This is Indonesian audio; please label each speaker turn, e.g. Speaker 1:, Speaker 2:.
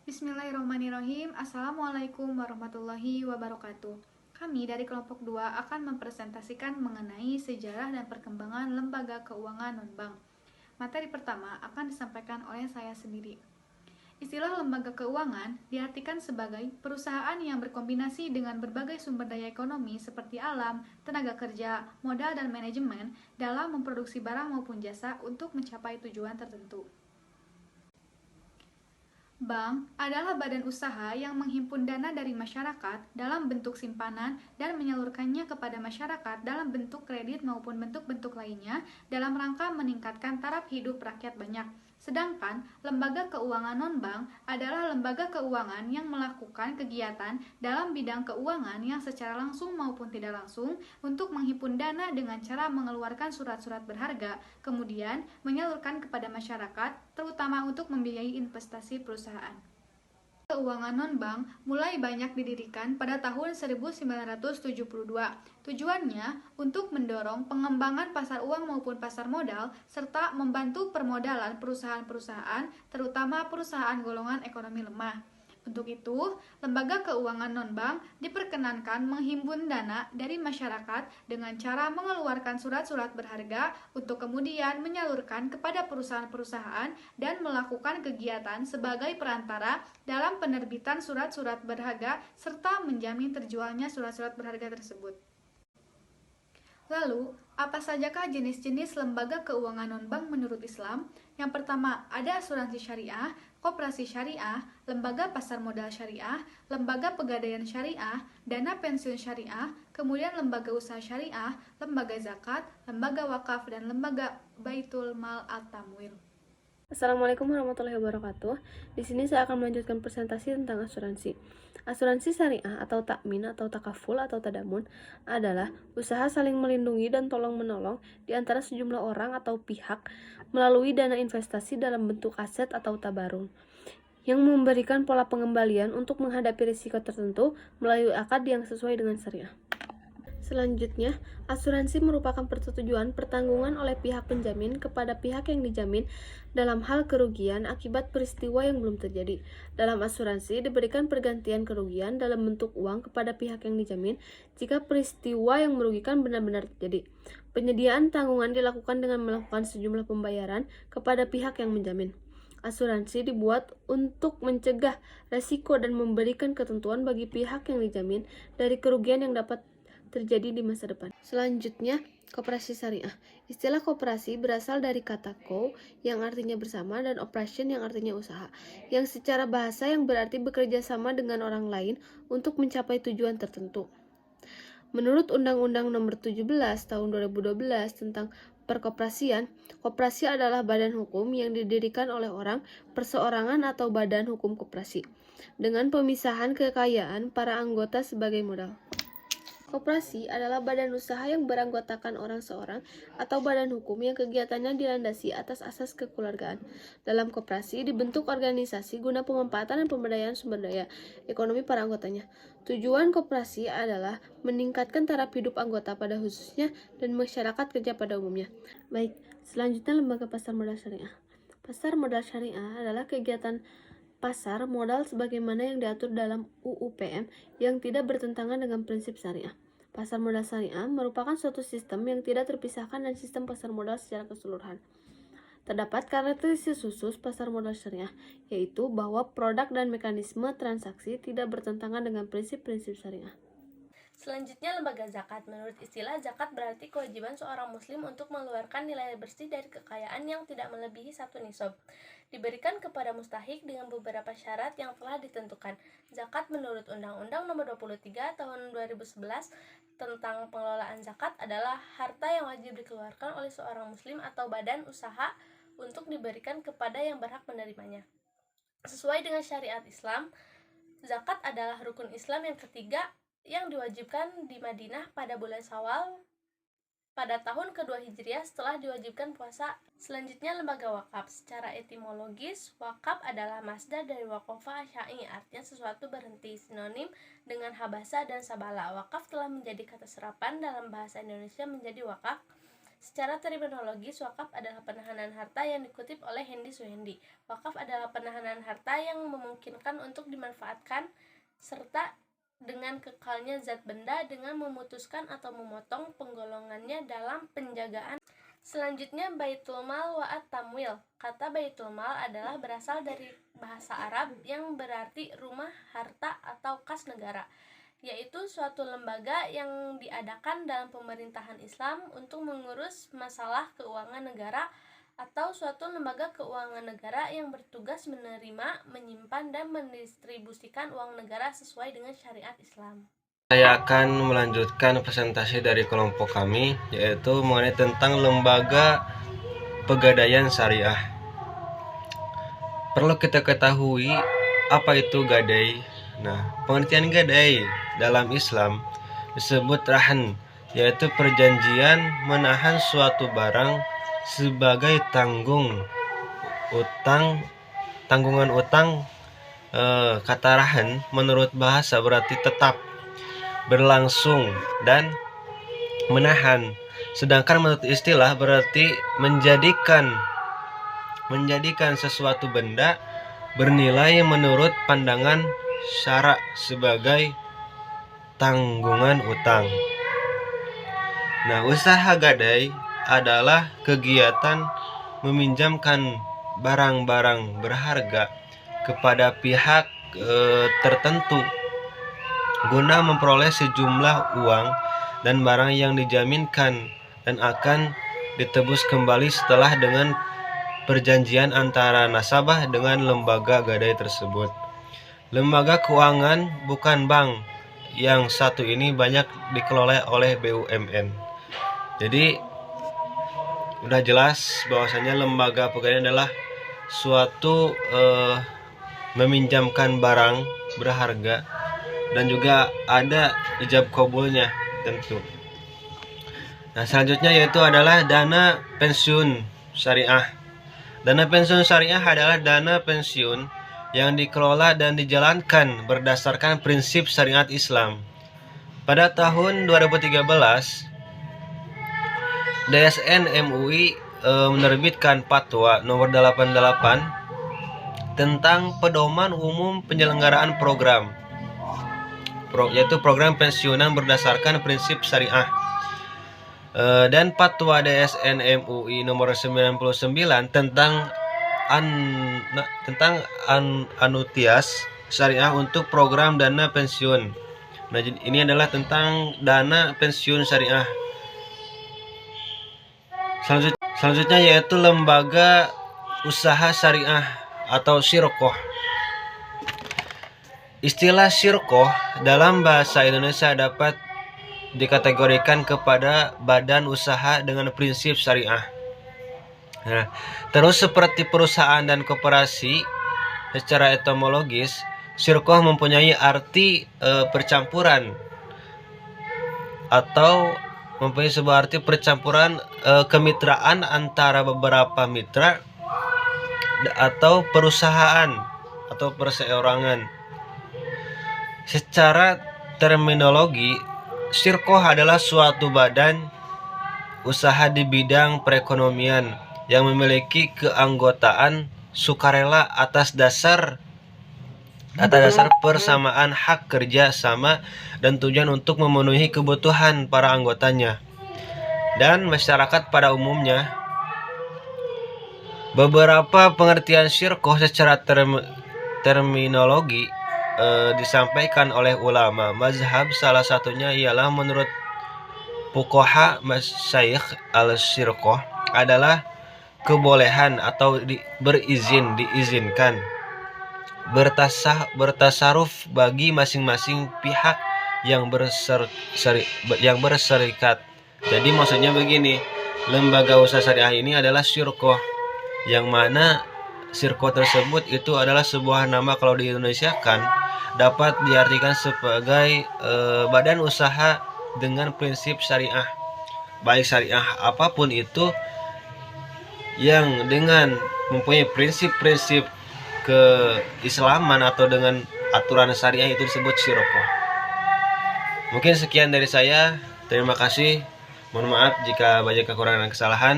Speaker 1: Bismillahirrahmanirrahim. Assalamualaikum warahmatullahi wabarakatuh. Kami dari kelompok 2 akan mempresentasikan mengenai sejarah dan perkembangan lembaga keuangan non-bank. Materi pertama akan disampaikan oleh saya sendiri. Istilah lembaga keuangan diartikan sebagai perusahaan yang berkombinasi dengan berbagai sumber daya ekonomi seperti alam, tenaga kerja, modal, dan manajemen dalam memproduksi barang maupun jasa untuk mencapai tujuan tertentu. Bank adalah badan usaha yang menghimpun dana dari masyarakat dalam bentuk simpanan dan menyalurkannya kepada masyarakat dalam bentuk kredit maupun bentuk-bentuk lainnya dalam rangka meningkatkan taraf hidup rakyat banyak. Sedangkan lembaga keuangan non-bank adalah lembaga keuangan yang melakukan kegiatan dalam bidang keuangan yang secara langsung maupun tidak langsung untuk menghimpun dana dengan cara mengeluarkan surat-surat berharga, kemudian menyalurkan kepada masyarakat, terutama untuk membiayai investasi perusahaan. Keuangan non-bank mulai banyak didirikan pada tahun 1972. Tujuannya untuk mendorong pengembangan pasar uang maupun pasar modal, serta membantu permodalan perusahaan-perusahaan, terutama perusahaan golongan ekonomi lemah. Untuk itu, lembaga keuangan non-bank diperkenankan menghimpun dana dari masyarakat dengan cara mengeluarkan surat-surat berharga untuk kemudian menyalurkan kepada perusahaan-perusahaan dan melakukan kegiatan sebagai perantara dalam penerbitan surat-surat berharga serta menjamin terjualnya surat-surat berharga tersebut. Lalu, apa sajakah jenis-jenis lembaga keuangan non-bank menurut Islam? Yang pertama, ada asuransi syariah, koperasi syariah, lembaga pasar modal syariah, lembaga pegadaian syariah, dana pensiun syariah, kemudian lembaga usaha syariah, lembaga zakat, lembaga wakaf, dan lembaga baitul mal at-tamwil.
Speaker 2: Assalamualaikum warahmatullahi wabarakatuh. Di sini saya akan melanjutkan presentasi tentang asuransi. Asuransi syariah atau takmin atau takaful atau tadamun adalah usaha saling melindungi dan tolong-menolong di antara sejumlah orang atau pihak melalui dana investasi dalam bentuk aset atau tabarung yang memberikan pola pengembalian untuk menghadapi risiko tertentu melalui akad yang sesuai dengan syariah. Selanjutnya, asuransi merupakan persetujuan pertanggungan oleh pihak penjamin kepada pihak yang dijamin dalam hal kerugian akibat peristiwa yang belum terjadi. Dalam asuransi diberikan pergantian kerugian dalam bentuk uang kepada pihak yang dijamin jika peristiwa yang merugikan benar-benar terjadi. Penyediaan tanggungan dilakukan dengan melakukan sejumlah pembayaran kepada pihak yang menjamin. Asuransi dibuat untuk mencegah resiko dan memberikan ketentuan bagi pihak yang dijamin dari kerugian yang dapat terjadi di masa depan. Selanjutnya, koperasi syariah. Istilah koperasi berasal dari kata ko yang artinya bersama dan operation yang artinya usaha, yang secara bahasa yang berarti bekerja sama dengan orang lain untuk mencapai tujuan tertentu. Menurut Undang-Undang Nomor 17 Tahun 2012 tentang Perkoperasian, koperasi adalah badan hukum yang didirikan oleh orang, perseorangan atau badan hukum koperasi, dengan pemisahan kekayaan para anggota sebagai modal. Koperasi adalah badan usaha yang beranggotakan orang seorang atau badan hukum yang kegiatannya dilandasi atas asas kekeluargaan. Dalam koperasi dibentuk organisasi guna pemanfaatan dan pemberdayaan sumber daya ekonomi para anggotanya. Tujuan koperasi adalah meningkatkan taraf hidup anggota pada khususnya dan masyarakat kerja pada umumnya. Baik, selanjutnya lembaga pasar modal syariah. Pasar modal syariah adalah kegiatan pasar modal sebagaimana yang diatur dalam UU PM yang tidak bertentangan dengan prinsip syariah. Pasar modal syariah merupakan suatu sistem yang tidak terpisahkan dari sistem pasar modal secara keseluruhan. Terdapat karakteristik khusus pasar modal syariah, yaitu bahwa produk dan mekanisme transaksi tidak bertentangan dengan prinsip-prinsip syariah.
Speaker 3: Selanjutnya, lembaga zakat. Menurut istilah, zakat berarti kewajiban seorang muslim untuk mengeluarkan nilai bersih dari kekayaan yang tidak melebihi 1 nisab. Diberikan kepada mustahik dengan beberapa syarat yang telah ditentukan. Zakat menurut Undang-Undang Nomor 23 Tahun 2011 tentang pengelolaan zakat adalah harta yang wajib dikeluarkan oleh seorang muslim atau badan usaha untuk diberikan kepada yang berhak menerimanya. Sesuai dengan syariat Islam, zakat adalah rukun Islam yang ketiga yang diwajibkan di Madinah pada bulan Syawal pada tahun kedua Hijriah setelah diwajibkan puasa. Selanjutnya, lembaga wakaf. Secara etimologis, wakaf adalah masdar dari wakofa syai, artinya sesuatu berhenti, sinonim dengan habasa dan sabala. Wakaf telah menjadi kata serapan dalam bahasa Indonesia menjadi wakaf Secara terminologis, wakaf adalah penahanan harta yang dikutip oleh Hendy Suhendi. Wakaf adalah penahanan harta yang memungkinkan untuk dimanfaatkan serta dengan kekalnya zat benda dengan memutuskan atau memotong penggolongannya dalam penjagaan. Selanjutnya, Baitul Mal wa at-Tamwil. Kata Baitul Mal adalah berasal dari bahasa Arab yang berarti rumah, harta, atau kas negara, yaitu suatu lembaga yang diadakan dalam pemerintahan Islam untuk mengurus masalah keuangan negara, atau suatu lembaga keuangan negara yang bertugas menerima, menyimpan, dan mendistribusikan uang negara sesuai dengan syariat Islam.
Speaker 4: Saya akan melanjutkan presentasi dari kelompok kami, yaitu mengenai tentang lembaga pegadaian syariah. Perlu kita ketahui apa itu gadai. Nah, pengertian gadai dalam Islam disebut rahan, yaitu perjanjian menahan suatu barang sebagai tanggungan utang. Kata rahan menurut bahasa berarti tetap, berlangsung, dan menahan. Sedangkan menurut istilah berarti menjadikan sesuatu benda bernilai menurut pandangan syara sebagai tanggungan utang. Nah, usaha gadai adalah kegiatan meminjamkan barang-barang berharga kepada pihak tertentu guna memperoleh sejumlah uang dan barang yang dijaminkan dan akan ditebus kembali setelah dengan perjanjian antara nasabah dengan lembaga gadai tersebut. Lembaga keuangan bukan bank yang satu ini banyak dikelola oleh BUMN. Jadi udah jelas bahwasanya lembaga pegadaian adalah suatu meminjamkan barang berharga dan juga ada ijab kabulnya tentu. Nah, selanjutnya yaitu adalah dana pensiun syariah. Dana pensiun syariah adalah dana pensiun yang dikelola dan dijalankan berdasarkan prinsip syariat Islam. Pada tahun 2013, DSN MUI menerbitkan Fatwa nomor 88 tentang pedoman umum penyelenggaraan program, yaitu program pensiunan berdasarkan prinsip syariah. Dan Fatwa DSN MUI nomor 99 tentang anutias syariah untuk program dana pensiun. Nah, ini adalah tentang dana pensiun syariah. Selanjutnya yaitu lembaga usaha syariah atau syirkoh. Istilah syirkoh dalam bahasa Indonesia dapat dikategorikan kepada badan usaha dengan prinsip syariah. Nah, terus seperti perusahaan dan koperasi, secara etimologis, syirkoh mempunyai arti percampuran atau mempunyai sebuah arti percampuran kemitraan antara beberapa mitra atau perusahaan atau perseorangan. Secara terminologi, syirkoh adalah suatu badan usaha di bidang perekonomian yang memiliki keanggotaan sukarela atas dasar persamaan hak kerja sama dan tujuan untuk memenuhi kebutuhan para anggotanya dan masyarakat pada umumnya. Beberapa pengertian syirkoh secara terminologi disampaikan oleh ulama mazhab. Salah satunya ialah menurut fuqaha masyayikh al-syirkoh adalah kebolehan atau diizinkan bertasaruf bagi masing-masing pihak yang berserikat. Jadi maksudnya begini, lembaga usaha syariah ini adalah syirkoh, yang mana syirkoh tersebut itu adalah sebuah nama, kalau di Indonesia kan dapat diartikan sebagai badan usaha dengan prinsip syariah, baik syariah apapun itu yang dengan mempunyai prinsip-prinsip keislaman atau dengan aturan syariah itu disebut syirkoh. Mungkin sekian dari saya. Terima kasih. Mohon maaf jika banyak kekurangan dan kesalahan.